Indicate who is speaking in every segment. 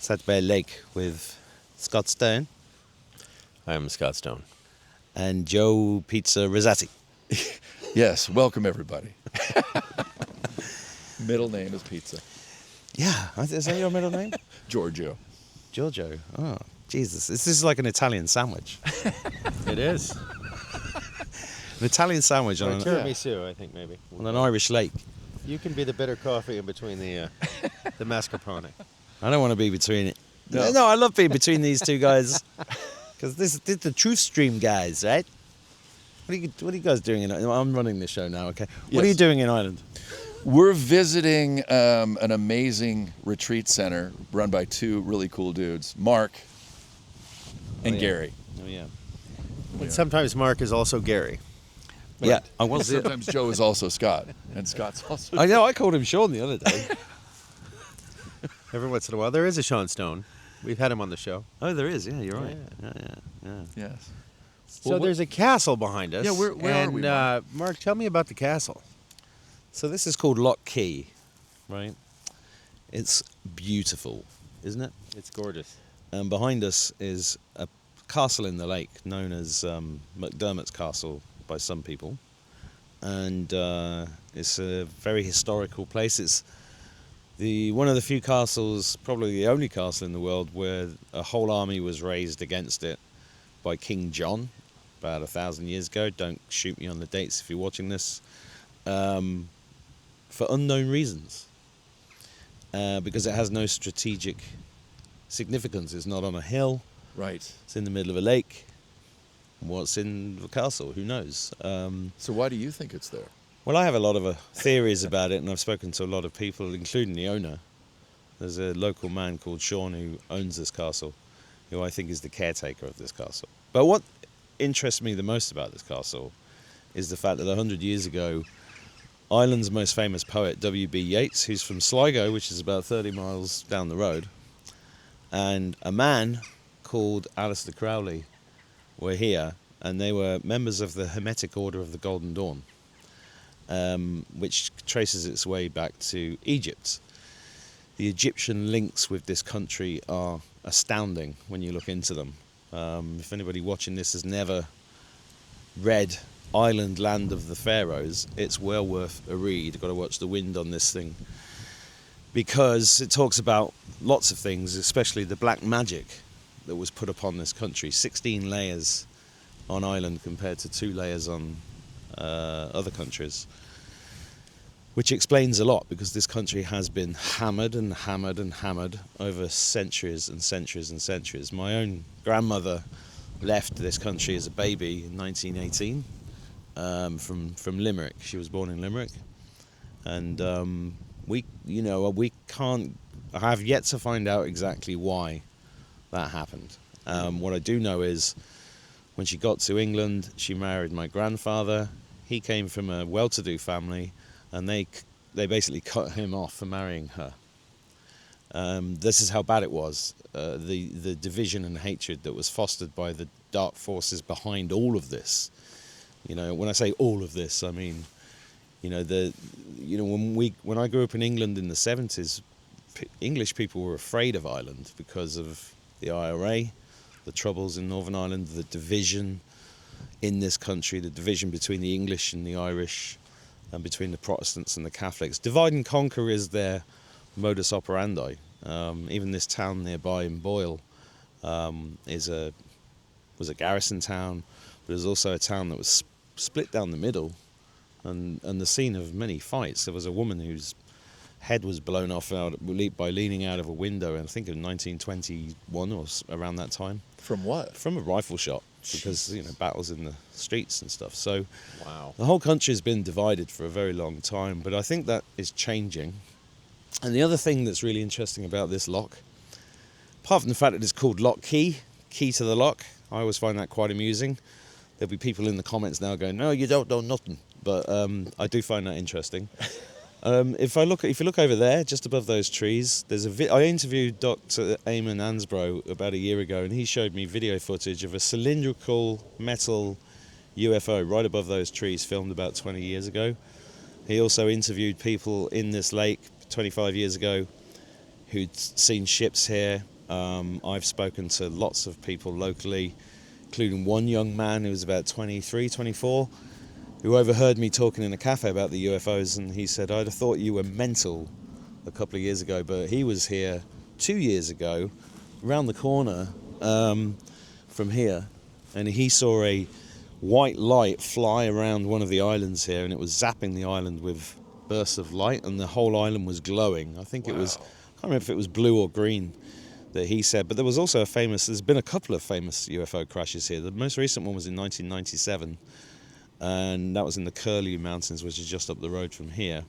Speaker 1: Sat by a lake with Scott Stone
Speaker 2: I'm Scott Stone.
Speaker 1: and Joe Pizza Rosati.
Speaker 3: Yes, welcome everybody. Middle name is Pizza.
Speaker 1: Yeah, is that your middle name?
Speaker 3: Giorgio.
Speaker 1: Giorgio. Oh, Jesus. This is like an Italian sandwich.
Speaker 2: It is.
Speaker 1: An Italian sandwich
Speaker 2: Or
Speaker 1: on
Speaker 2: tiramisu, I think, maybe.
Speaker 1: an Irish lake.
Speaker 2: You can be the bitter coffee in between the mascarpone.
Speaker 1: I don't want to be between it.
Speaker 3: No.
Speaker 1: No, I love being between these two guys. Because this is the TruthStream guys, right? What are you guys doing in Ireland? I'm running this show now, okay? What are you
Speaker 3: Yes.
Speaker 1: doing in Ireland?
Speaker 3: We're visiting an amazing retreat center run by two really cool dudes, Mark and
Speaker 1: yeah.
Speaker 3: Gary.
Speaker 1: Oh, yeah.
Speaker 2: And sometimes Mark is also Gary.
Speaker 1: Yeah, I was.
Speaker 3: Sometimes Joe is also Scott, and Scott's also.
Speaker 1: I know, I called him Sean the other day.
Speaker 2: Every once in a while, there is a Sean Stone. We've had him on the show.
Speaker 1: Oh, there is. Yeah, you're right. Yeah.
Speaker 3: Yes.
Speaker 2: So
Speaker 3: Well,
Speaker 2: there's a castle behind us.
Speaker 3: Yeah, where are we, Mark?
Speaker 2: Mark, tell me about the castle.
Speaker 1: So this is called Loch Key, right? It's beautiful, isn't it?
Speaker 2: It's gorgeous.
Speaker 1: And behind us is a castle in the lake known as McDermott's Castle by some people. And it's a very historical place. It's one of the few castles, probably the only castle in the world, where a whole army was raised against it by King John about 1,000 years ago. Don't shoot me on the dates if you're watching this. For unknown reasons. Because it has no strategic significance. It's not on a hill.
Speaker 3: Right.
Speaker 1: It's in the middle of a lake. What's in the castle? Who knows?
Speaker 3: So why do you think it's there?
Speaker 1: Well, I have a lot of theories about it, and I've spoken to a lot of people, including the owner. There's a local man called Sean who owns this castle, who I think is the caretaker of this castle. But what interests me the most about this castle is the fact that 100 years ago, Ireland's most famous poet, W.B. Yeats, who's from Sligo, which is about 30 miles down the road, and a man called Aleister Crowley were here, and they were members of the Hermetic Order of the Golden Dawn, which traces its way back to Egypt. The Egyptian links with this country are astounding when you look into them. If anybody watching this has never read Island Land of the Pharaohs, it's well worth a read. You've got to watch The Wind on this thing, because it talks about lots of things, especially the black magic that was put upon this country. 16 layers on Ireland compared to 2 layers on other countries, which explains a lot, because this country has been hammered and hammered and hammered over centuries and centuries and centuries. My own grandmother left this country as a baby in 1918. From Limerick. She was born in Limerick, and I have yet to find out exactly why that happened. What I do know is when she got to England, she married my grandfather. He came from a well-to-do family, and they basically cut him off for marrying her. This is how bad it was. The division and hatred that was fostered by the dark forces behind all of this. When I say all of this, I mean, when I grew up in England in the 70s, English people were afraid of Ireland because of the IRA, the troubles in Northern Ireland, the division in this country, the division between the English and the Irish, and between the Protestants and the Catholics. Divide and conquer is their modus operandi. Even this town nearby in Boyle was a garrison town, but it was also a town that was split down the middle, and the scene of many fights. There was a woman whose head was blown off by leaning out of a window, I think in 1921 or around that time.
Speaker 3: From what?
Speaker 1: From a rifle shot, because battles in the streets and stuff. So
Speaker 2: Wow.
Speaker 1: the whole country has been divided for a very long time, but I think that is changing. And the other thing that's really interesting about this loch, apart from the fact that it's called Loch Key, key to the loch, I always find that quite amusing. There'll be people in the comments now going, "No, you don't know nothing," but I do find that interesting. If you look over there, just above those trees, there's I interviewed Dr. Eamon Ansbro about a year ago, and he showed me video footage of a cylindrical metal UFO right above those trees, filmed about 20 years ago. He also interviewed people in this lake 25 years ago who'd seen ships here, I've spoken to lots of people locally, including one young man who was about 23, 24, who overheard me talking in a cafe about the UFOs, and he said, I'd have thought you were mental a couple of years ago, but he was here 2 years ago, round the corner from here, and he saw a white light fly around one of the islands here, and it was zapping the island with bursts of light, and the whole island was glowing. I think it was, I can't remember if it was blue or green that he said, but there was also there's been a couple of famous UFO crashes here. The most recent one was in 1997, and that was in the Curlew Mountains, which is just up the road from here.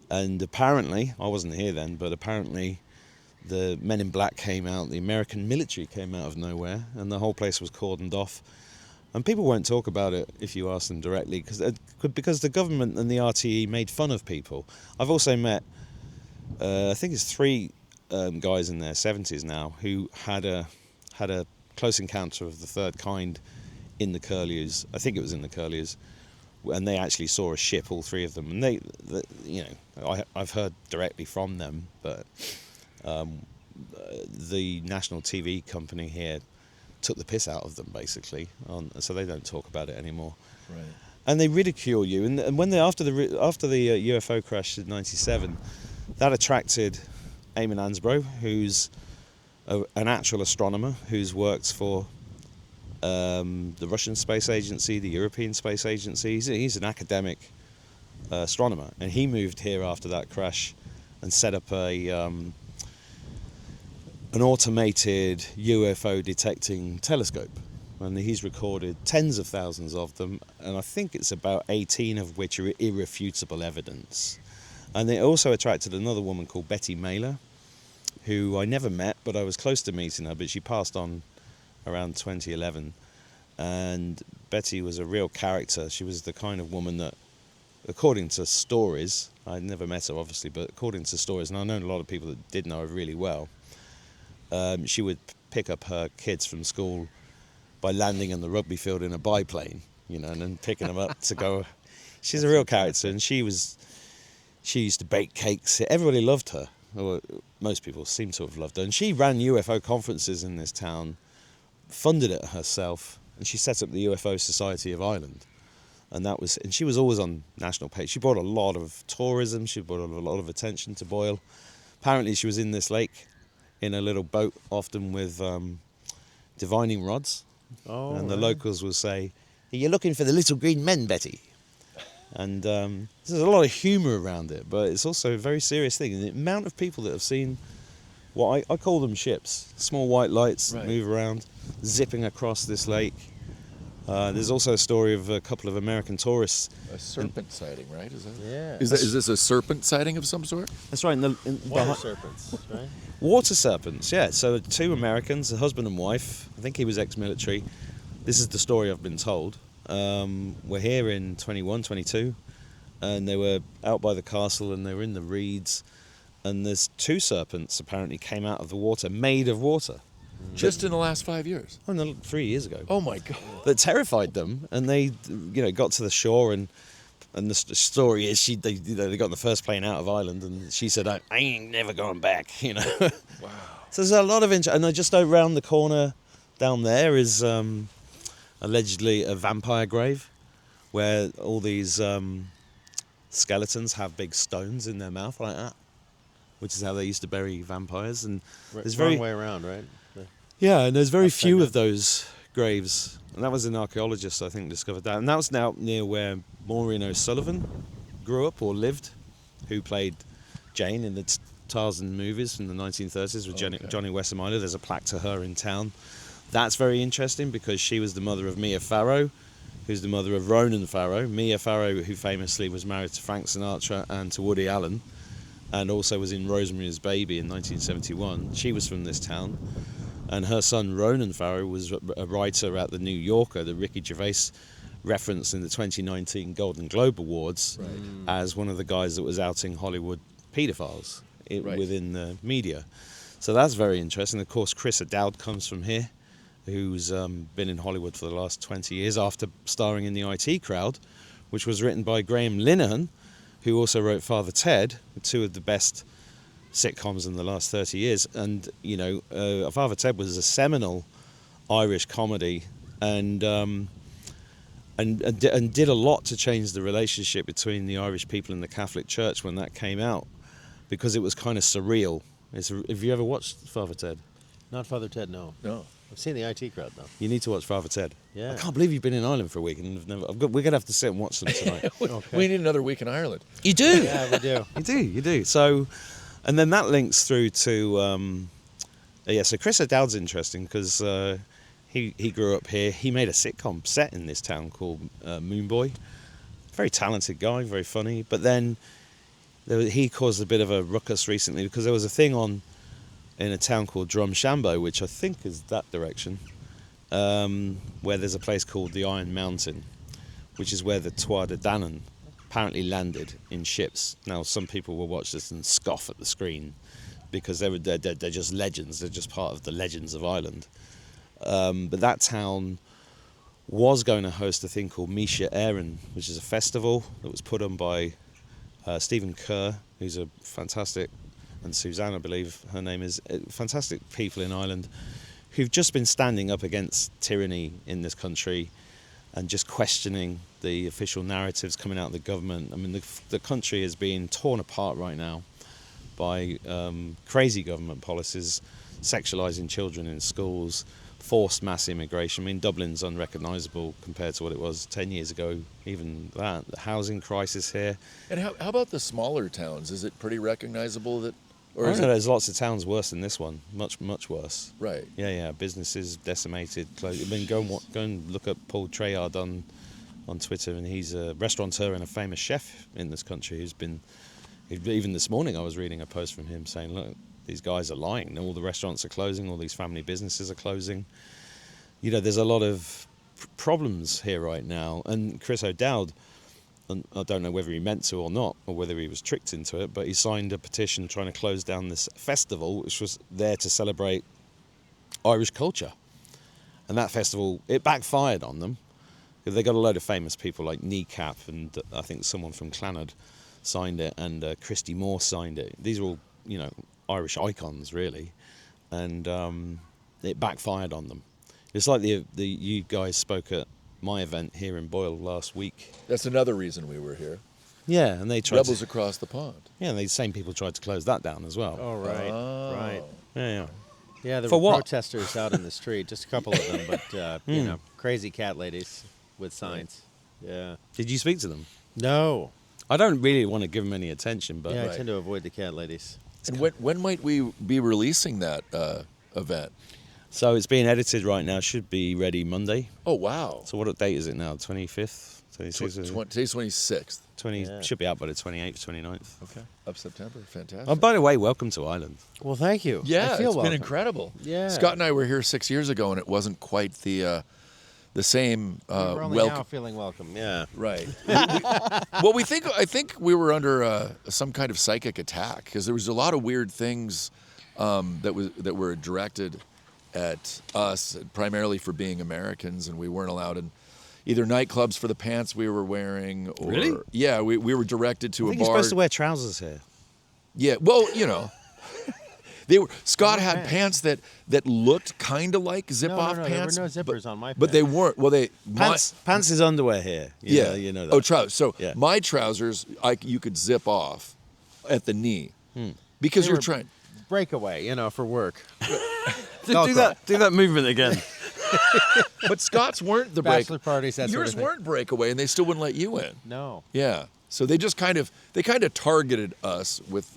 Speaker 1: And apparently, I wasn't here then, but apparently the Men in Black came out, the American military came out of nowhere, and the whole place was cordoned off. And people won't talk about it if you ask them directly, because the government and the RTE made fun of people. I've also met, I think it's 3 guys in their 70s now, who had a close encounter of the third kind in the Curlews. I think it was in the Curlews, and they actually saw a ship, all 3 of them. And I've heard directly from them, but the national TV company here took the piss out of them, basically, so they don't talk about it anymore.
Speaker 3: Right.
Speaker 1: And they ridicule you. And when after the UFO crash in '97, that attracted Eamon Ansbro, who's an actual astronomer who's worked for the Russian Space Agency, the European Space Agency. He's an academic astronomer, and he moved here after that crash and set up an automated UFO detecting telescope, and he's recorded tens of thousands of them, and I think it's about 18 of which are irrefutable evidence. And it also attracted another woman called Betty Mailer, who I never met, but I was close to meeting her, but she passed on around 2011. And Betty was a real character. She was the kind of woman that, according to stories, I'd never met her obviously, but according to stories, and I know a lot of people that did know her really well, she would pick up her kids from school by landing on the rugby field in a biplane, and then picking them up to go. She's a real character, and she used to bake cakes. Everybody loved her. Or most people seem to have loved her. And she ran UFO conferences in this town, funded it herself, and she set up the UFO Society of Ireland. And she was always on national page. She brought a lot of tourism. She brought a lot of attention to Boyle. Apparently, she was in this lake in a little boat, often with divining rods.
Speaker 2: Oh,
Speaker 1: and the locals will say, "Are you looking for the little green men, Betty?" And there's a lot of humour around it, but it's also a very serious thing. And the amount of people that have seen what I call them ships, small white lights that move around, zipping across this lake. There's also a story of a couple of American tourists.
Speaker 3: A serpent sighting, right? Is that?
Speaker 2: Yeah.
Speaker 3: Is this a serpent sighting of some sort?
Speaker 1: That's right.
Speaker 2: Water serpents, right?
Speaker 1: Water serpents, yeah. So 2 Americans, a husband and wife. I think he was ex-military. This is the story I've been told. We're here in 21, 22, and they were out by the castle, and they were in the reeds, and there's 2 serpents apparently came out of the water, made of water.
Speaker 3: Just in the last 5 years?
Speaker 1: Oh, no, 3 years ago.
Speaker 3: Oh my God.
Speaker 1: That terrified them, and they, got to the shore, and the story is they got on the first plane out of Ireland, and she said, "I ain't never going back,"
Speaker 3: Wow.
Speaker 1: So there's a lot of interest, and just around the corner down there is allegedly a vampire grave, where all these skeletons have big stones in their mouth like that, which is how they used to bury vampires. And there's
Speaker 2: Wrong way around, right?
Speaker 1: and there's very
Speaker 2: Upside
Speaker 1: few
Speaker 2: down.
Speaker 1: of those graves, and that was an archaeologist, I think, discovered that, and that was now near where Maureen O'Sullivan grew up or lived, who played Jane in the Tarzan movies from the 1930s with Johnny Weissmuller. There's a plaque to her in town. That's very interesting because she was the mother of Mia Farrow, who's the mother of Ronan Farrow. Mia Farrow, who famously was married to Frank Sinatra and to Woody Allen, and also was in Rosemary's Baby in 1971. She was from this town. And her son, Ronan Farrow, was a writer at The New Yorker that Ricky Gervais referenced in the 2019 Golden Globe Awards as one of the guys that was outing Hollywood paedophiles within the media. So that's very interesting. Of course, Chris O'Dowd comes from here, who's been in Hollywood for the last 20 years after starring in The IT Crowd, which was written by Graham Linehan, who also wrote Father Ted, 2 of the best sitcoms in the last 30 years. And, you know, Father Ted was a seminal Irish comedy, and did a lot to change the relationship between the Irish people and the Catholic Church when that came out, because it was kind of surreal. Have you ever watched Father Ted?
Speaker 2: Not Father Ted, no.
Speaker 3: No.
Speaker 2: I've seen the IT Crowd, though.
Speaker 1: You need to watch Father Ted.
Speaker 2: Yeah.
Speaker 1: I can't believe you've been in Ireland for a week and have never. We're gonna have to sit and watch them tonight.
Speaker 2: Okay.
Speaker 3: We need another week in Ireland.
Speaker 1: You do.
Speaker 2: Yeah, we do.
Speaker 1: You do. So, and then that links through to, so Chris O'Dowd's interesting because he grew up here. He made a sitcom set in this town called Moon Boy. Very talented guy, very funny. But then he caused a bit of a ruckus recently because there was a thing on in a town called Drumshambo, which I think is that direction, where there's a place called the Iron Mountain, which is where the Tuatha De Danann apparently landed in ships. Now, some people will watch this and scoff at the screen because they're just legends. They're just part of the legends of Ireland. But that town was going to host a thing called Misha Éireann, which is a festival that was put on by Stephen Kerr, who's a fantastic, and Suzanne, I believe her name is, fantastic people in Ireland who've just been standing up against tyranny in this country and just questioning the official narratives coming out of the government. I mean, the country is being torn apart right now by crazy government policies, sexualising children in schools, forced mass immigration. I mean, Dublin's unrecognisable compared to what it was 10 years ago, even that. The housing crisis here.
Speaker 3: And how about the smaller towns? Is it pretty recognizable that, or is
Speaker 1: I know
Speaker 3: it
Speaker 1: there's lots of towns worse than this one, much worse.
Speaker 3: right?
Speaker 1: Yeah, businesses decimated. I mean, go and look at Paul Treyard on Twitter, and he's a restaurateur and a famous chef in this country who's been. Even this morning, I was reading a post from him saying, "Look, these guys are lying. All the restaurants are closing. All these family businesses are closing. You know, there's a lot of problems here right now." And Chris O'Dowd, and I don't know whether he meant to or not, or whether he was tricked into it, but he signed a petition trying to close down this festival, which was there to celebrate Irish culture. And that festival, it backfired on them. They got a load of famous people like Kneecap, and I think someone from Clannad signed it, and Christy Moore signed it. These are all, you know, Irish icons, really. And it backfired on them. It's like the you guys spoke at my event here in Boyle last week.
Speaker 3: That's another reason we were here.
Speaker 1: Yeah, and they tried
Speaker 3: Rebels across the pond.
Speaker 1: Yeah, the same people tried to close that down as well.
Speaker 2: Oh, right, right.
Speaker 1: Yeah.
Speaker 2: Yeah, there
Speaker 1: For
Speaker 2: were
Speaker 1: what?
Speaker 2: protesters out in the street, just a couple of them, but, you know, crazy cat ladies with signs. Yeah.
Speaker 1: Did you speak to them?
Speaker 2: No.
Speaker 1: I don't really want to give them any attention, but
Speaker 2: Yeah, I
Speaker 3: Right.
Speaker 2: tend to avoid the cat ladies.
Speaker 3: And when might we be releasing that event?
Speaker 1: so it's being edited right now. Should be ready Monday.
Speaker 3: Oh wow!
Speaker 1: So what date is it now? 25th, 26th,
Speaker 3: Today's 26th.
Speaker 1: 20.
Speaker 2: Yeah.
Speaker 1: Should be out by the 28th, 29th.
Speaker 3: Okay, of September. Fantastic.
Speaker 1: Oh, by the way, welcome to Ireland.
Speaker 2: Well, thank you.
Speaker 3: yeah,
Speaker 2: I feel
Speaker 3: it's
Speaker 2: welcome.
Speaker 3: been incredible.
Speaker 2: Yeah.
Speaker 3: Scott and I were here 6 years ago, and it wasn't quite the same
Speaker 2: We're only
Speaker 3: welcome.
Speaker 2: now feeling welcome. Yeah.
Speaker 3: Right. Well, I think we were under some kind of psychic attack because there was a lot of weird things that were directed at us, primarily for being Americans, and we weren't allowed in either nightclubs for the pants we were wearing, or
Speaker 1: Really?
Speaker 3: yeah, we were directed to
Speaker 1: I
Speaker 3: a
Speaker 1: think
Speaker 3: bar.
Speaker 1: you're supposed to wear trousers here.
Speaker 3: Yeah, well, you know. Scott had pants that looked kind of like zip-off
Speaker 2: no,
Speaker 3: pants.
Speaker 2: there were no zippers on my
Speaker 3: but they weren't. Well,
Speaker 1: Pants is underwear here. You know that.
Speaker 3: Oh, trousers. So
Speaker 1: Yeah.
Speaker 3: my trousers, you could zip off at the knee because
Speaker 2: They
Speaker 3: you're
Speaker 2: were-
Speaker 3: trying.
Speaker 2: breakaway, you know, for work.
Speaker 1: do that movement again.
Speaker 3: But Scott's weren't the break.
Speaker 2: Bachelor parties, that sort
Speaker 3: Yours
Speaker 2: of thing.
Speaker 3: weren't breakaway, and they still wouldn't let you in.
Speaker 2: No.
Speaker 3: Yeah. So they just kind of targeted us with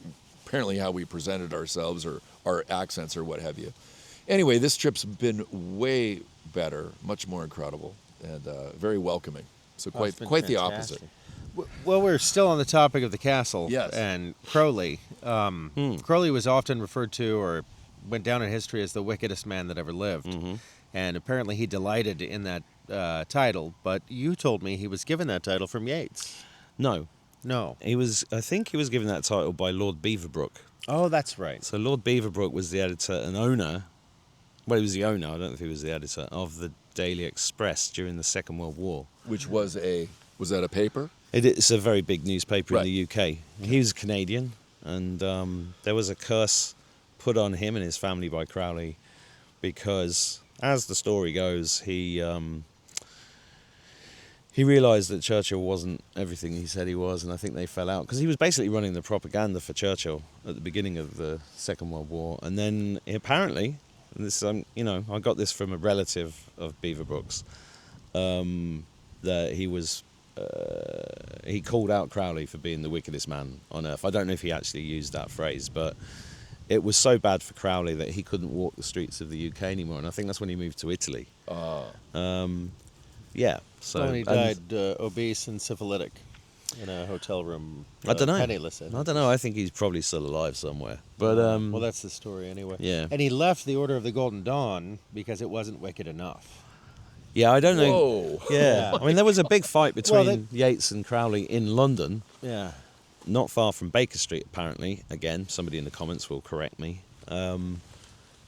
Speaker 3: apparently how we presented ourselves or our accents or what have you. Anyway, this trip's been way better, much more incredible, and very welcoming. So
Speaker 2: Oh, it's been
Speaker 3: quite the
Speaker 2: fantastic.
Speaker 3: opposite.
Speaker 2: Well, we're still on the topic of the castle.
Speaker 3: Yes.
Speaker 2: And Crowley. Crowley was often referred to or went down in history as the wickedest man that ever lived.
Speaker 1: Mm-hmm.
Speaker 2: And apparently he delighted in that title. But you told me he was given that title from Yeats.
Speaker 1: No,
Speaker 2: No.
Speaker 1: I think he was given that title by Lord Beaverbrook.
Speaker 2: Oh, that's right.
Speaker 1: So Lord Beaverbrook was the editor and owner. Well, he was the owner. I don't know if he was the editor of the Daily Express during the Second World War.
Speaker 3: Which was that a paper?
Speaker 1: It's a very big newspaper
Speaker 3: Right.
Speaker 1: in the UK. He was Canadian, and there was a curse put on him and his family by Crowley because, as the story goes, he realised that Churchill wasn't everything he said he was, and I think they fell out because he was basically running the propaganda for Churchill at the beginning of the Second World War, and then apparently, and this I got this from a relative of Beaverbrook's, that he was he called out Crowley for being the wickedest man on earth. I don't know if he actually used that phrase, but it was so bad for Crowley that he couldn't walk the streets of the UK anymore, and I think that's when he moved to Italy. Yeah. So
Speaker 2: When he died obese and syphilitic in a hotel room.
Speaker 1: I don't know.
Speaker 2: Penniless.
Speaker 1: I don't know. I think he's probably still alive somewhere. But
Speaker 2: well, that's the story anyway.
Speaker 1: Yeah.
Speaker 2: And he left the Order of the Golden Dawn because it wasn't wicked enough.
Speaker 1: yeah, I don't know.
Speaker 3: Whoa.
Speaker 1: Yeah, I mean there was a big fight between
Speaker 2: Well,
Speaker 1: Yeats and Crowley in London,
Speaker 2: Yeah.
Speaker 1: not far from Baker Street. Apparently, again, somebody in the comments will correct me.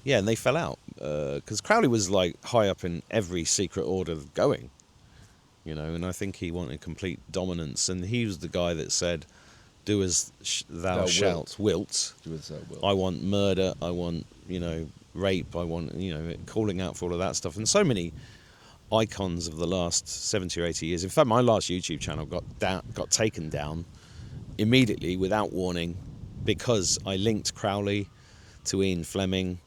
Speaker 1: Yeah, and they fell out because Crowley was like high up in every secret order going. And I think he wanted complete dominance, and he was the guy that said, "Do as thou shalt wilt."
Speaker 3: Do as thou wilt.
Speaker 1: I want murder. I want rape. I want calling out for all of that stuff. And so many icons of the last 70 or 80 years. In fact, my last YouTube channel got taken down immediately without warning because I linked Crowley to Ian Fleming,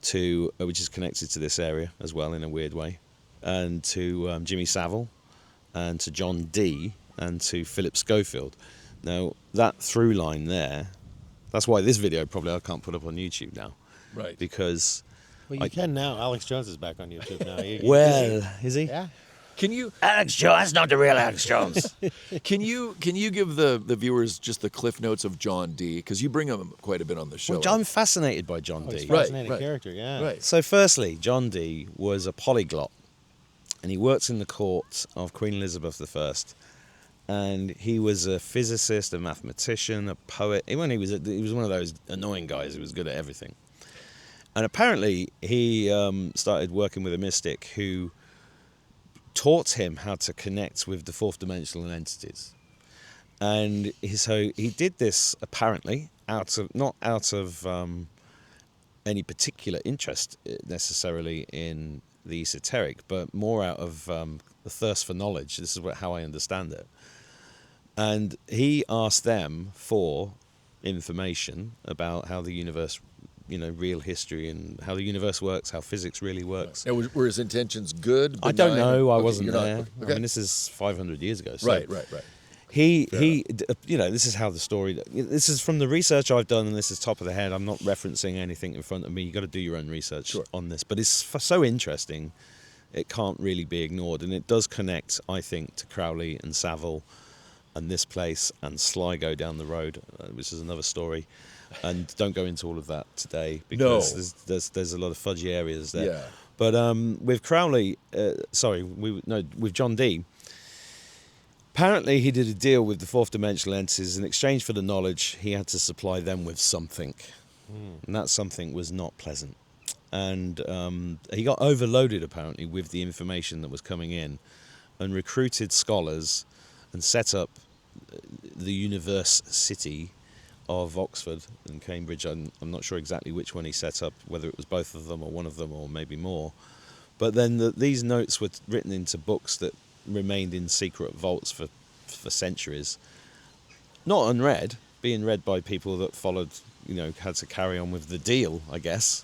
Speaker 1: which is connected to this area as well in a weird way, and to Jimmy Savile, and to John Dee, and to Philip Schofield. Now, that through line there, that's why this video probably I can't put up on YouTube now.
Speaker 3: Right.
Speaker 1: Because...
Speaker 2: Well, you can now. Alex Jones is back on YouTube now.
Speaker 1: Is he?
Speaker 2: Yeah.
Speaker 3: Can you
Speaker 1: Alex Jones, that's not the real Alex Jones.
Speaker 3: can you give the viewers just the cliff notes of John Dee, because you bring him quite a bit on the show.
Speaker 1: Well, I'm fascinated by John
Speaker 2: He's
Speaker 1: Dee.
Speaker 2: a fascinating character, yeah.
Speaker 3: Right.
Speaker 1: So firstly, John Dee was a polyglot, and he worked in the court of Queen Elizabeth I, and he was a physicist, a mathematician, a poet. He was one of those annoying guys who was good at everything. And apparently he started working with a mystic who taught him how to connect with the fourth dimensional entities. And so he did this apparently not out of any particular interest necessarily in the esoteric, but more out of the thirst for knowledge. This is how I understand it. And he asked them for information about how the universe, real history and how the universe works, how physics really works.
Speaker 3: Now, were his intentions good?
Speaker 1: I don't
Speaker 3: benign?
Speaker 1: know. I
Speaker 3: Okay,
Speaker 1: wasn't
Speaker 3: you're not-
Speaker 1: there.
Speaker 3: okay.
Speaker 1: I mean, this is 500 years ago. So
Speaker 3: Right.
Speaker 1: He, this is how the story. This is from the research I've done, and this is top of the head. I'm not referencing anything in front of me. You got to do your own research on this, but it's so interesting, it can't really be ignored, and it does connect, I think, to Crowley and Savile, and this place and Sligo down the road, which is another story. And don't go into all of that today because there's a lot of fudgy areas there.
Speaker 3: Yeah.
Speaker 1: But with Crowley, with John Dee. Apparently, he did a deal with the fourth dimensional entities. In exchange for the knowledge, he had to supply them with something, and that something was not pleasant. And he got overloaded apparently with the information that was coming in, and recruited scholars, and set up the University of Oxford and Cambridge. I'm not sure exactly which one he set up, whether it was both of them or one of them or maybe more. But then these notes were written into books that remained in secret vaults for centuries, not unread, being read by people that followed, had to carry on with the deal, I guess.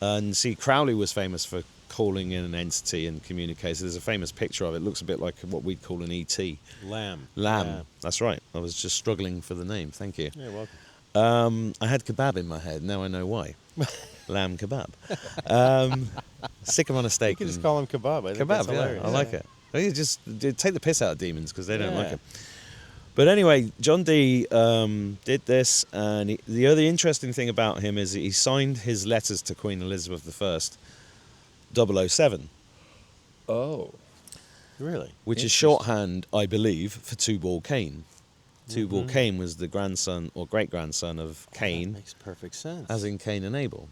Speaker 1: And see, Crowley was famous for calling in an entity and communicating. There's a famous picture of it. It looks a bit like what we'd call an ET.
Speaker 2: Lamb.
Speaker 1: Yeah. That's right. I was just struggling for the name. Thank you.
Speaker 2: You're welcome.
Speaker 1: I had kebab in my head. Now I know why. Lamb kebab. Stick him on a steak.
Speaker 2: You can just call him kebab. I think that's hilarious.
Speaker 1: I like it. You just take the piss out of demons because they don't like it. But anyway, John Dee did this, and the other interesting thing about him is he signed his letters to Queen Elizabeth I 007.
Speaker 3: Oh.
Speaker 2: Really?
Speaker 1: Which is shorthand, I believe, for Tubal Cain. Tubal Cain was the grandson or great-grandson of Cain.
Speaker 2: That makes perfect sense.
Speaker 1: As in Cain and Abel.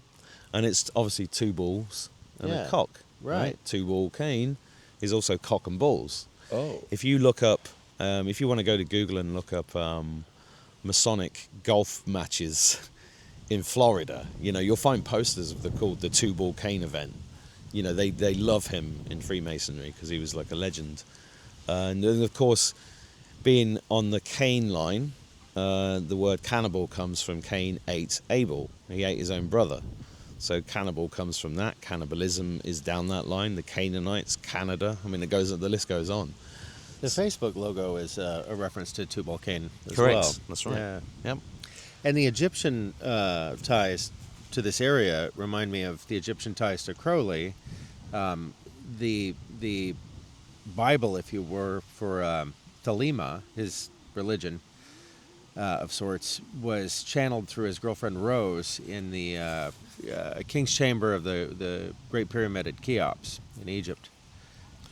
Speaker 1: And it's obviously two balls and a cock.
Speaker 2: Right.
Speaker 1: Tubal Cain is also cock and balls.
Speaker 3: Oh.
Speaker 1: If you look up, if you want to go to Google and look up Masonic golf matches in Florida. You'll find posters called the two-ball cane event. They love him in Freemasonry because he was like a legend. And then, of course, being on the Cain line, the word cannibal comes from Cain ate Abel. He ate his own brother. So cannibal comes from that. Cannibalism is down that line. The Canaanites, Canada. I mean, the list goes on.
Speaker 2: The Facebook logo is a reference to Tubal Cain as
Speaker 1: Correct.
Speaker 2: well.
Speaker 1: That's right.
Speaker 2: Yeah.
Speaker 1: Yep.
Speaker 2: And the Egyptian ties to this area remind me of the Egyptian ties to Crowley. The Bible, if you were, for Thelema, his religion of sorts, was channeled through his girlfriend Rose in the king's chamber of the Great Pyramid at Cheops in Egypt.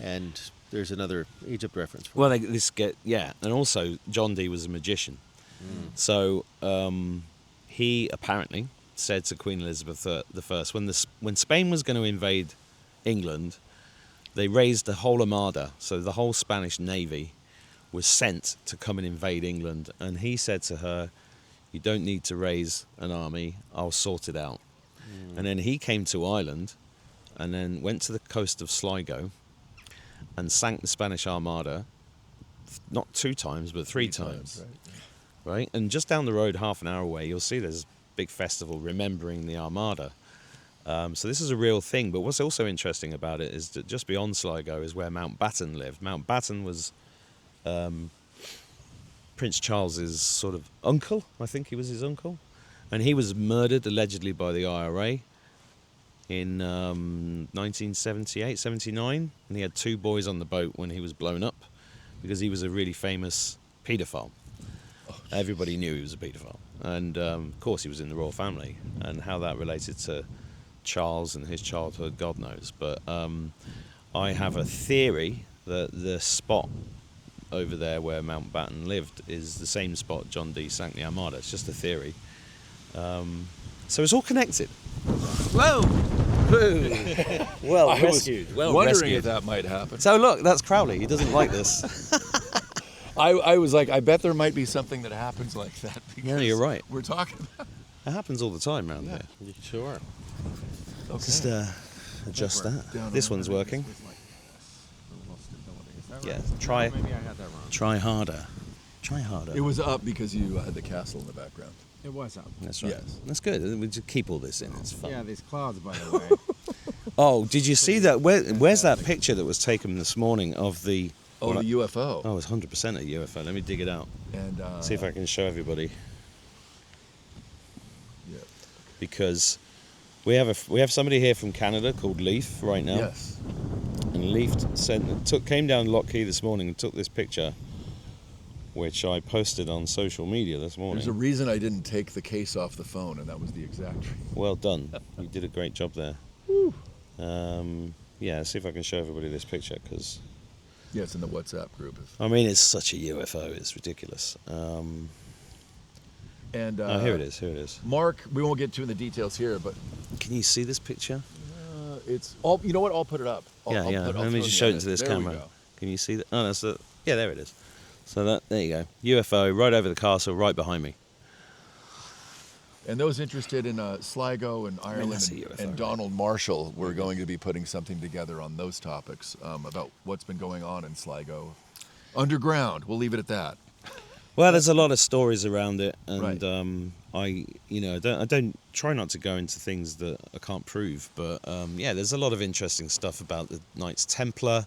Speaker 2: And there's another Egypt reference.
Speaker 1: Well, and also John Dee was a magician. So he apparently said to Queen Elizabeth I, when Spain was going to invade England, they raised the whole armada, so the whole Spanish navy was sent to come and invade England, and he said to her, "You don't need to raise an army, I'll sort it out." And then he came to Ireland and then went to the coast of Sligo and sank the Spanish armada, not 2 times, but 3 times. Right? And just down the road, half an hour away, you'll see there's a big festival remembering the armada. So this is a real thing. But what's also interesting about it is that just beyond Sligo is where Mountbatten lived. Mountbatten was Prince Charles's sort of uncle. I think he was his uncle. And he was murdered, allegedly, by the IRA in 1978, 79. And he had 2 boys on the boat when he was blown up because he was a really famous paedophile. Everybody knew he was a paedophile. And, of course, he was in the royal family. And how that related to Charles and his childhood, God knows. But I have a theory that the spot over there where Mountbatten lived is the same spot John Dee sank the Armada. It's just a theory. So it's all connected.
Speaker 3: Whoa!
Speaker 1: Well
Speaker 3: I
Speaker 1: rescued.
Speaker 3: was
Speaker 1: Well
Speaker 3: wondering
Speaker 1: rescued.
Speaker 3: if that might happen.
Speaker 1: So look, that's Crowley. He doesn't like this.
Speaker 3: I was like, I bet there might be something that happens like that.
Speaker 1: Yeah, you're right.
Speaker 3: We're talking about.
Speaker 1: It happens all the time around here.
Speaker 2: Sure.
Speaker 3: Okay.
Speaker 1: Just adjust that. This one's working. Yeah, try
Speaker 2: Maybe I had that wrong.
Speaker 1: try harder. Try harder.
Speaker 3: It was up because you had the castle in the background.
Speaker 2: It was up.
Speaker 1: That's right.
Speaker 3: Yes.
Speaker 1: That's good. We just keep all this in. It's fun.
Speaker 2: Yeah, these clouds, by the way.
Speaker 1: Oh, did you see that? Where's that picture that was taken this morning of the?
Speaker 3: Oh, the UFO.
Speaker 1: Oh, it's 100% a UFO. Let me dig it out.
Speaker 3: And
Speaker 1: See if I can show everybody.
Speaker 3: Yeah.
Speaker 1: Because we have somebody here from Canada called Leaf right now.
Speaker 3: Yes.
Speaker 1: And Leaf came down Lock Key this morning and took this picture, which I posted on social media this morning.
Speaker 3: There's a reason I didn't take the case off the phone, and that was the exact reason.
Speaker 1: Well done. You did a great job there. Yeah, see if I can show everybody this picture, because
Speaker 3: Yeah, it's in the WhatsApp group.
Speaker 1: I mean, it's such a UFO. It's ridiculous.
Speaker 3: And
Speaker 1: Here it is. Here it is.
Speaker 3: Mark, we won't get to in the details here, but
Speaker 1: Can you see this picture?
Speaker 3: it's all. You know what? I'll put it up.
Speaker 1: Yeah. Let me just show it to this
Speaker 3: There we
Speaker 1: camera.
Speaker 3: go.
Speaker 1: Can you see that? Oh, that's the. Yeah, there it is. So there you go. UFO right over the castle, right behind me.
Speaker 3: And those interested in Sligo and
Speaker 1: that's
Speaker 3: Ireland
Speaker 1: a UFO,
Speaker 3: and
Speaker 1: right?
Speaker 3: Donald Marshall, we're going to be putting something together on those topics about what's been going on in Sligo. Underground, we'll leave it at that.
Speaker 1: Well, there's a lot of stories around it, and
Speaker 3: Right.
Speaker 1: I don't try not to go into things that I can't prove, but yeah, there's a lot of interesting stuff about the Knights Templar,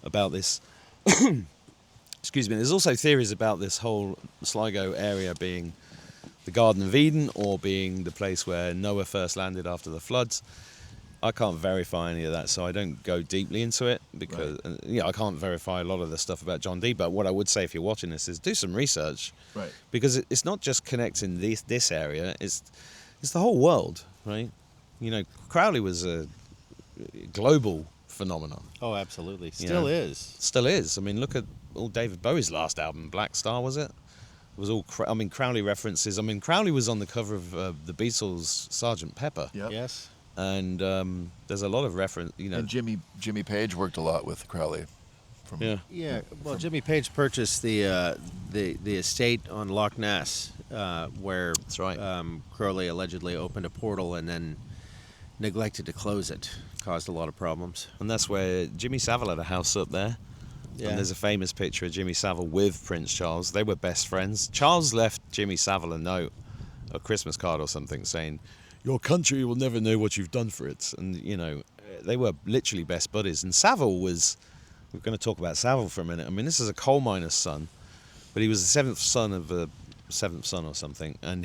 Speaker 1: about this. Excuse me. There's also theories about this whole Sligo area being the Garden of Eden, or being the place where Noah first landed after the floods. I can't verify any of that, so I don't go deeply into it, because I can't verify a lot of the stuff about John Dee. But what I would say, if you're watching this, is do some research,
Speaker 3: Right.
Speaker 1: because it's not just connecting this area; it's the whole world, right? Crowley was a global phenomenon.
Speaker 2: Oh, absolutely.
Speaker 1: Yeah.
Speaker 2: Still is.
Speaker 1: Still is. I mean, look at all David Bowie's last album, Black Star, was it? It was all. Crowley references. I mean, Crowley was on the cover of the Beatles' Sgt. Pepper.
Speaker 3: Yep.
Speaker 2: Yes.
Speaker 1: And there's a lot of reference,
Speaker 3: And Jimmy Page worked a lot with Crowley. from
Speaker 2: Yeah, well, Jimmy Page purchased the estate on Loch Ness, where
Speaker 1: That's right.
Speaker 2: Crowley allegedly opened a portal and then neglected to close it. Caused a lot of problems.
Speaker 1: And that's where Jimmy Savile had a house up there.
Speaker 2: Yeah.
Speaker 1: And there's a famous picture of Jimmy Savile with Prince Charles. They were best friends. Charles left Jimmy Savile a note, a Christmas card or something, saying, "Your country will never know what you've done for it." And, you know, they were literally best buddies. And Savile was, we're going to talk about Savile for a minute. I mean, this is a coal miner's son, but he was the seventh son or something. And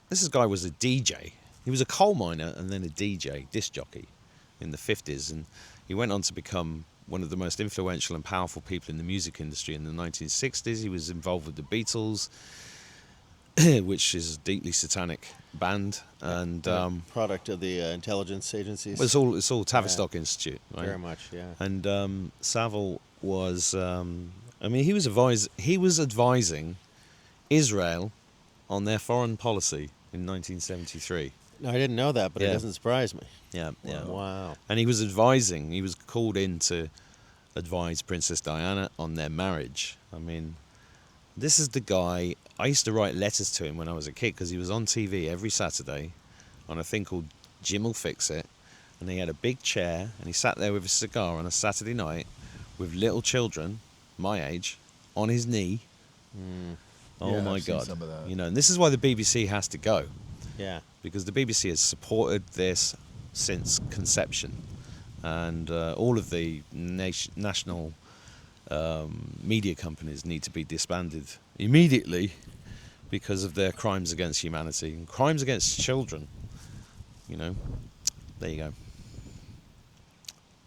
Speaker 1: this guy was a DJ. He was a coal miner and then a DJ, disc jockey, in the 50s. And he went on to become one of the most influential and powerful people in the music industry in the 1960s. He was involved with the Beatles, which is a deeply satanic band, and
Speaker 2: Product of the intelligence agencies.
Speaker 1: it's all Tavistock Institute, right?
Speaker 2: Very much, yeah.
Speaker 1: And Savile was, I mean, he was advising Israel on their foreign policy in 1973.
Speaker 2: No, I didn't know that, but it
Speaker 1: Yeah.
Speaker 2: doesn't surprise me.
Speaker 1: Yeah.
Speaker 2: Wow.
Speaker 1: And he was called in to advise Princess Diana on their marriage. I mean, this is the guy, I used to write letters to him when I was a kid because he was on TV every Saturday on a thing called Jim'll Fix It. And he had a big chair and he sat there with a cigar on a Saturday night with little children, my age, on his knee. Oh
Speaker 3: Yeah,
Speaker 1: my
Speaker 3: I've seen
Speaker 1: God.
Speaker 3: some of that.
Speaker 1: You know, and this is why the BBC has to go.
Speaker 2: Yeah.
Speaker 1: Because the BBC has supported this since conception, and all of the national media companies need to be disbanded immediately because of their crimes against humanity and crimes against children. You know, there you go.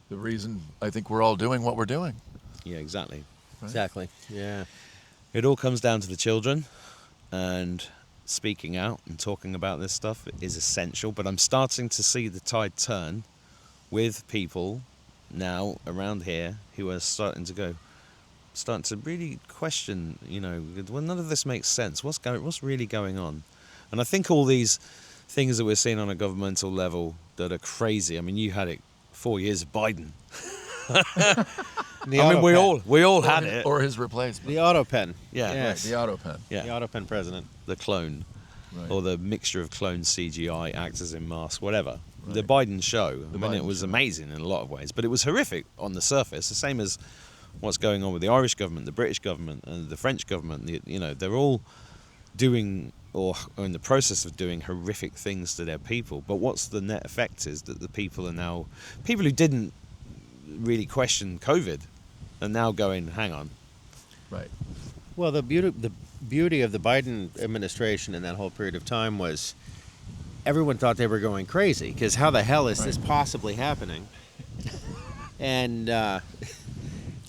Speaker 3: the reason I think we're all doing what we're doing.
Speaker 1: Yeah, exactly.
Speaker 3: Right?
Speaker 2: Exactly. Yeah.
Speaker 1: It all comes down to the children, and speaking out and talking about this stuff is essential. But I'm starting to see the tide turn with people now around here who are starting to really question, you know, well, none of this makes sense. What's really going on? And I think all these things that we're seeing on a governmental level that are crazy. I mean, you had it 4 years of Biden.
Speaker 2: The
Speaker 1: I mean,
Speaker 2: auto pen.
Speaker 1: we all had it.
Speaker 3: Or his replacement.
Speaker 2: The auto pen.
Speaker 1: Yeah.
Speaker 2: Yes.
Speaker 3: The auto pen.
Speaker 1: Yeah.
Speaker 2: The auto pen president.
Speaker 1: The clone,
Speaker 3: Right.
Speaker 1: or the mixture of clone CGI, actors in masks, whatever. The
Speaker 3: Right.
Speaker 1: Biden show, I mean, it
Speaker 3: Biden
Speaker 1: was
Speaker 3: show.
Speaker 1: amazing in a lot of ways, but it was horrific on the surface, the same as what's going on with the Irish government, the British government, and the French government. You know, they're all doing or are in the process of doing horrific things to their people. But what's the net effect is that the people are now, people who didn't really question COVID are now going, hang on.
Speaker 3: Right.
Speaker 2: Well, the beauty of the Biden administration in that whole period of time was everyone thought they were going crazy because how the hell is this possibly happening? And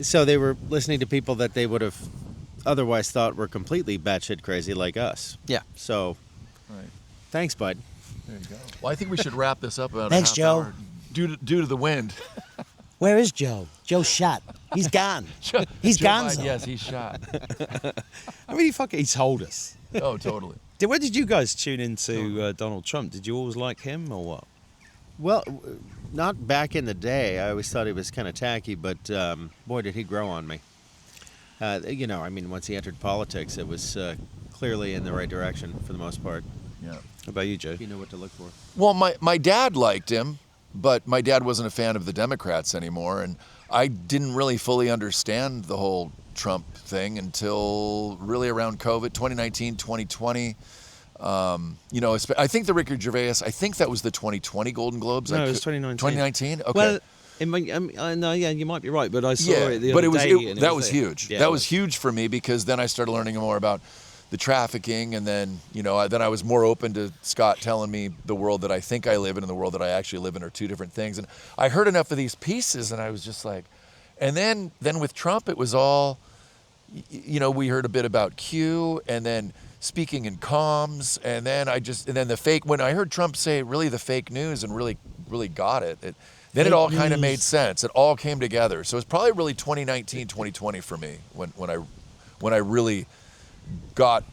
Speaker 2: so they were listening to people that they would have otherwise thought were completely batshit crazy like us.
Speaker 1: Yeah.
Speaker 2: So
Speaker 3: Right.
Speaker 2: thanks, Bud.
Speaker 3: There you go. Well, I think we should wrap this up about
Speaker 1: Thanks,
Speaker 3: a half
Speaker 1: Joe.
Speaker 3: hour due to the wind.
Speaker 1: Where is Joe? Joe's shot. He's gone. He's
Speaker 3: Joe
Speaker 1: gone.
Speaker 3: Biden, yes, he's shot.
Speaker 1: I mean, he told us.
Speaker 3: Oh, totally.
Speaker 1: When did you guys tune into Donald Trump? Did you always like him or what?
Speaker 2: Well, not back in the day. I always thought he was kind of tacky, but boy, did he grow on me. You know, I mean, once he entered politics, it was clearly in the right direction for the most part.
Speaker 3: Yeah.
Speaker 1: How about you, Joe?
Speaker 2: You know what to look for.
Speaker 3: Well, my dad liked him, but my dad wasn't a fan of the Democrats anymore, and I didn't really fully understand the whole Trump thing until really around COVID, 2019, 2020. You know, I think the Ricky Gervais, I think that was the 2020 Golden Globes.
Speaker 1: No, it was 2019.
Speaker 3: 2019? Okay.
Speaker 1: Well, no, yeah, you might be right, but I saw it the
Speaker 3: but
Speaker 1: other
Speaker 3: it was
Speaker 1: day. and
Speaker 3: that was huge.
Speaker 1: Yeah,
Speaker 3: That was huge for me because then I started learning more about the trafficking, and then then I was more open to Scott telling me the world that I think I live in and the world that I actually live in are two different things. And I heard enough of these pieces, and I was just like, and then with Trump, it was all, we heard a bit about Q, and then speaking in comms, and then the fake. When I heard Trump say really the fake news and really got it. Then it all kind of made sense. It all came together. So it's probably really 2019, 2020 for me when I really got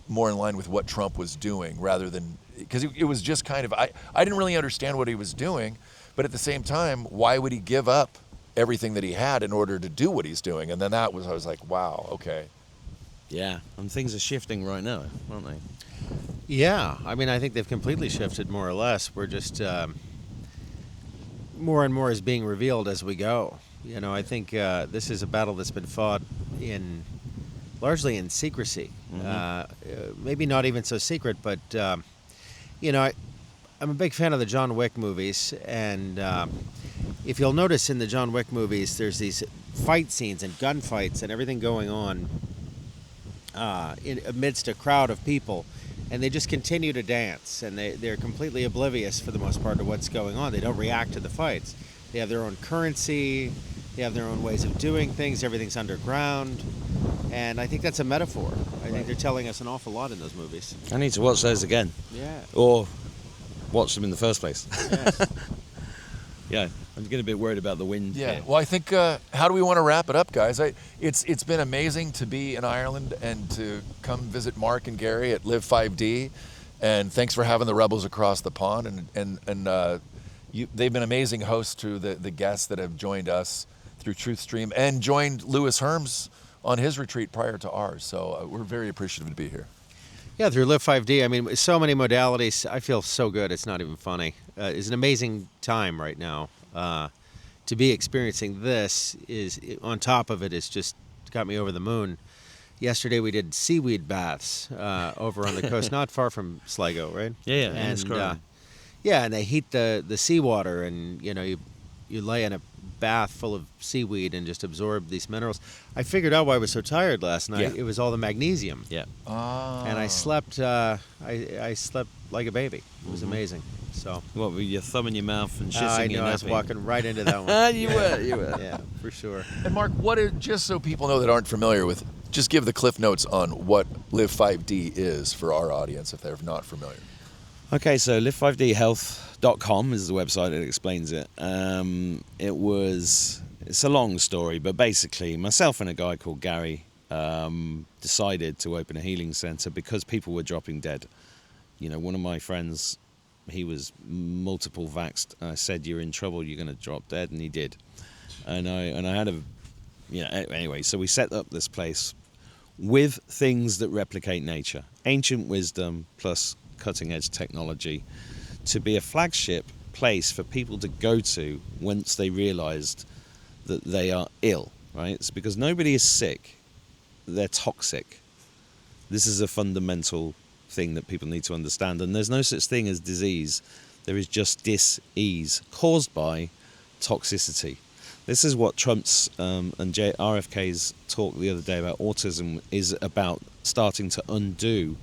Speaker 3: more in line with what Trump was doing rather than, because it was just kind of, I didn't really understand what he was doing, but at the same time, why would he give up everything that he had in order to do what he's doing. And then I was like, wow, okay.
Speaker 1: Yeah, and things are shifting right now, aren't they?
Speaker 2: Yeah, I mean, I think they've completely shifted more or less. We're just more and more is being revealed as we go. You know, I think this is a battle that's been fought largely in secrecy. Maybe not even so secret, but you know, I'm a big fan of the John Wick movies, and if you'll notice in the John Wick movies, there's these fight scenes and gunfights and everything going on amidst a crowd of people, and they just continue to dance, and they're completely oblivious for the most part to what's going on. They don't react to the fights. They have their own currency, they have their own ways of doing things, everything's underground, and I think that's a metaphor. I think they're telling us an awful lot in those movies.
Speaker 1: I need to watch those again.
Speaker 2: Yeah.
Speaker 1: Or watch them in the first place.
Speaker 2: Yes.
Speaker 1: Yeah, I'm getting a bit worried about the wind.
Speaker 3: Yeah.
Speaker 1: here.
Speaker 3: Well, I think how do we want to wrap it up, guys? It's been amazing to be in Ireland and to come visit Mark and Gary at Live 5D, and thanks for having the Rebels across the pond. And they've been amazing hosts to the guests that have joined us through TruthStream and joined Lewis Herms on his retreat prior to ours. So we're very appreciative to be here.
Speaker 2: Yeah, through Live 5D, I mean, so many modalities. I feel so good. It's not even funny. It's an amazing time right now. To be experiencing this is, on top of it, it's just got me over the moon. Yesterday we did seaweed baths over on the coast, not far from Sligo, right?
Speaker 1: Yeah,
Speaker 2: and yeah, and they heat the seawater, and you know you lay in a bath full of seaweed and just absorb these minerals. I figured out why I was so tired last night.
Speaker 1: Yeah.
Speaker 2: It was all the magnesium.
Speaker 1: Yeah.
Speaker 2: And I slept. I slept like a baby. It was amazing. So.
Speaker 1: What, with your thumb in your mouth and shitting
Speaker 2: I
Speaker 1: in your
Speaker 2: know. I was
Speaker 1: nappy?
Speaker 2: walking right into that one.
Speaker 1: You were.
Speaker 2: Yeah, for sure.
Speaker 3: And Mark, just so people know that aren't familiar with, just give the cliff notes on what Live 5D is for our audience if they're not familiar.
Speaker 1: Okay, so live5dhealth.com is the website that explains it. It's a long story, but basically myself and a guy called Gary decided to open a healing center because people were dropping dead. You know, one of my friends, he was multiple vaxxed. I said, "You're in trouble, you're going to drop dead," and he did. And I had anyway, so we set up this place with things that replicate nature, ancient wisdom plus cutting edge technology, to be a flagship place for people to go to once they realized that they are ill, right? It's because nobody is sick, they're toxic. This is a fundamental thing that people need to understand, and there's no such thing as disease. There is just dis-ease caused by toxicity. This is what Trump's and RFK's talk the other day about autism is about, starting to undo,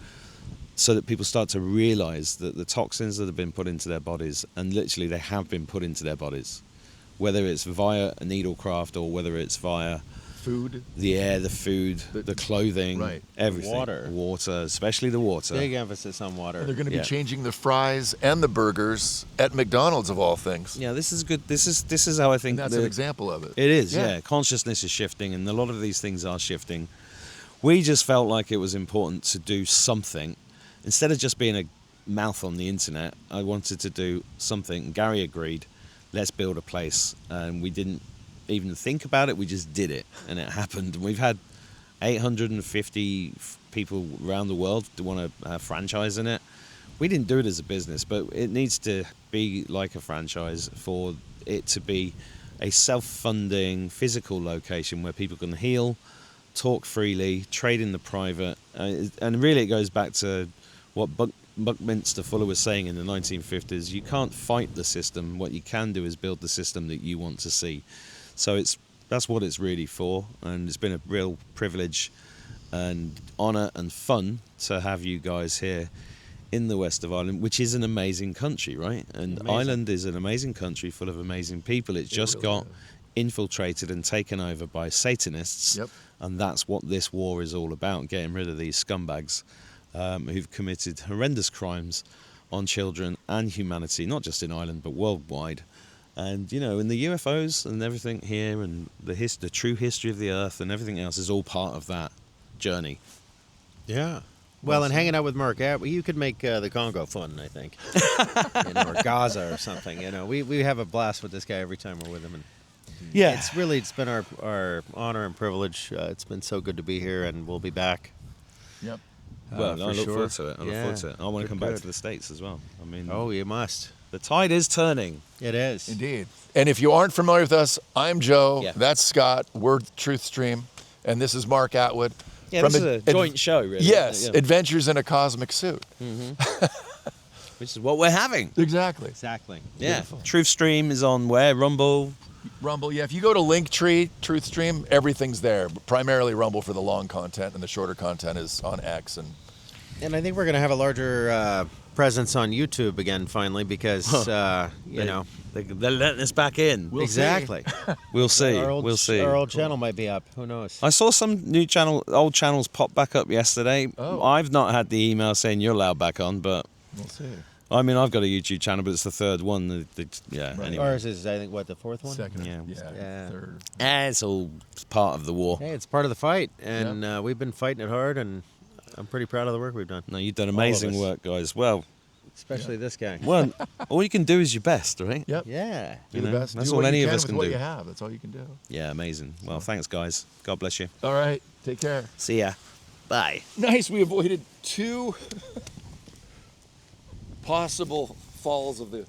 Speaker 1: so that people start to realize that the toxins that have been put into their bodies, and literally they have been put into their bodies, whether it's via a needlecraft or whether it's via
Speaker 3: Food,
Speaker 1: the air, the food, the clothing,
Speaker 3: right.
Speaker 1: everything.
Speaker 2: Water,
Speaker 1: especially the water.
Speaker 2: Big emphasis on water.
Speaker 3: And they're going to be
Speaker 1: Yeah.
Speaker 3: changing the fries and the burgers at McDonald's of all things.
Speaker 1: Yeah, this is good. This is how I think
Speaker 3: And that's an example of it.
Speaker 1: It is,
Speaker 3: Yeah.
Speaker 1: yeah. Consciousness is shifting, and a lot of these things are shifting. We just felt like it was important to do something. Instead of just being a mouth on the internet, I wanted to do something. Gary agreed, let's build a place. And we didn't even think about it, we just did it. And it happened. We've had 850 people around the world to want to franchise in it. We didn't do it as a business, but it needs to be like a franchise for it to be a self-funding physical location where people can heal, talk freely, trade in the private. And really it goes back to what Buckminster Fuller was saying in the 1950s. You can't fight the system. What you can do is build the system that you want to see. So that's what it's really for. And it's been a real privilege and honour and fun to have you guys here in the west of Ireland, which is an amazing country, right? And
Speaker 2: Amazing.
Speaker 1: Ireland is an amazing country full of amazing people. It's just
Speaker 3: really
Speaker 1: got
Speaker 3: is.
Speaker 1: infiltrated and taken over by Satanists.
Speaker 3: Yep.
Speaker 1: And that's what this war is all about, getting rid of these scumbags who've committed horrendous crimes on children and humanity, not just in Ireland, but worldwide. And, you know, in the UFOs and everything here, and the true history of the Earth and everything else is all part of that journey.
Speaker 2: Yeah. Well, and hanging out with Mark, you could make the Congo fun, I think, or Gaza or something. You know, we have a blast with this guy every time we're with him. And
Speaker 1: Yeah.
Speaker 2: It's been our honor and privilege. It's been so good to be here, and we'll be back.
Speaker 3: Yep.
Speaker 1: Well,
Speaker 2: for
Speaker 1: I look
Speaker 2: sure.
Speaker 1: forward to it. I look forward
Speaker 2: Yeah.
Speaker 1: to it. I want to
Speaker 2: Good,
Speaker 1: come back
Speaker 2: good.
Speaker 1: to the States as well. I mean,
Speaker 2: Oh, you must.
Speaker 1: the tide is turning.
Speaker 2: It is.
Speaker 3: Indeed. And if you aren't familiar with us, I'm Joe.
Speaker 1: Yeah.
Speaker 3: That's Scott. We're TruthStream, and this is Mark Attwood.
Speaker 1: Yeah,
Speaker 3: from
Speaker 1: this is a joint show, really.
Speaker 3: Yes,
Speaker 1: isn't it?
Speaker 3: Adventures in a Cosmic Suit.
Speaker 1: Yeah. Which is what we're having.
Speaker 3: Exactly.
Speaker 2: Exactly.
Speaker 1: Yeah.
Speaker 3: Beautiful.
Speaker 1: TruthStream is on where? Rumble.
Speaker 3: Rumble, yeah. If you go to Linktree, TruthStream, everything's there. But primarily Rumble for the long content, and the shorter content is on X.
Speaker 2: And I think we're going to have a larger presence on YouTube again finally because, you know.
Speaker 1: They're letting us back in.
Speaker 3: We'll
Speaker 2: exactly.
Speaker 1: We'll see.
Speaker 2: We'll
Speaker 1: see.
Speaker 2: Our old channel might be up. Who knows?
Speaker 1: I saw some new old channels pop back up yesterday.
Speaker 3: Oh.
Speaker 1: I've not had the email saying you're allowed back on, but
Speaker 3: We'll see.
Speaker 1: I mean, I've got a YouTube channel, but it's the third one. Yeah,
Speaker 3: Right.
Speaker 1: anyway.
Speaker 2: Ours is, I think, what, the fourth one?
Speaker 3: Second.
Speaker 1: Yeah.
Speaker 2: Yeah.
Speaker 3: Third.
Speaker 1: It's all part of the war.
Speaker 2: Hey, it's part of the fight, and we've been fighting it hard, and I'm pretty proud of the work we've done.
Speaker 1: No, you've done
Speaker 2: of
Speaker 1: amazing
Speaker 2: us.
Speaker 1: work, guys. Well,
Speaker 2: Especially this guy.
Speaker 1: all you can do is your best, right?
Speaker 3: Yep.
Speaker 2: Yeah.
Speaker 3: Do
Speaker 1: You
Speaker 3: the
Speaker 1: know,
Speaker 3: best.
Speaker 1: that's
Speaker 3: do
Speaker 1: all
Speaker 3: what
Speaker 1: any
Speaker 3: you
Speaker 1: of
Speaker 3: can
Speaker 1: us
Speaker 3: with
Speaker 1: can
Speaker 3: what
Speaker 1: do.
Speaker 3: you have. That's all you can do.
Speaker 1: Yeah, amazing. Well, thanks, guys. God bless you.
Speaker 3: All right. Take care.
Speaker 1: See ya. Bye.
Speaker 3: Nice. We avoided 2 possible falls of the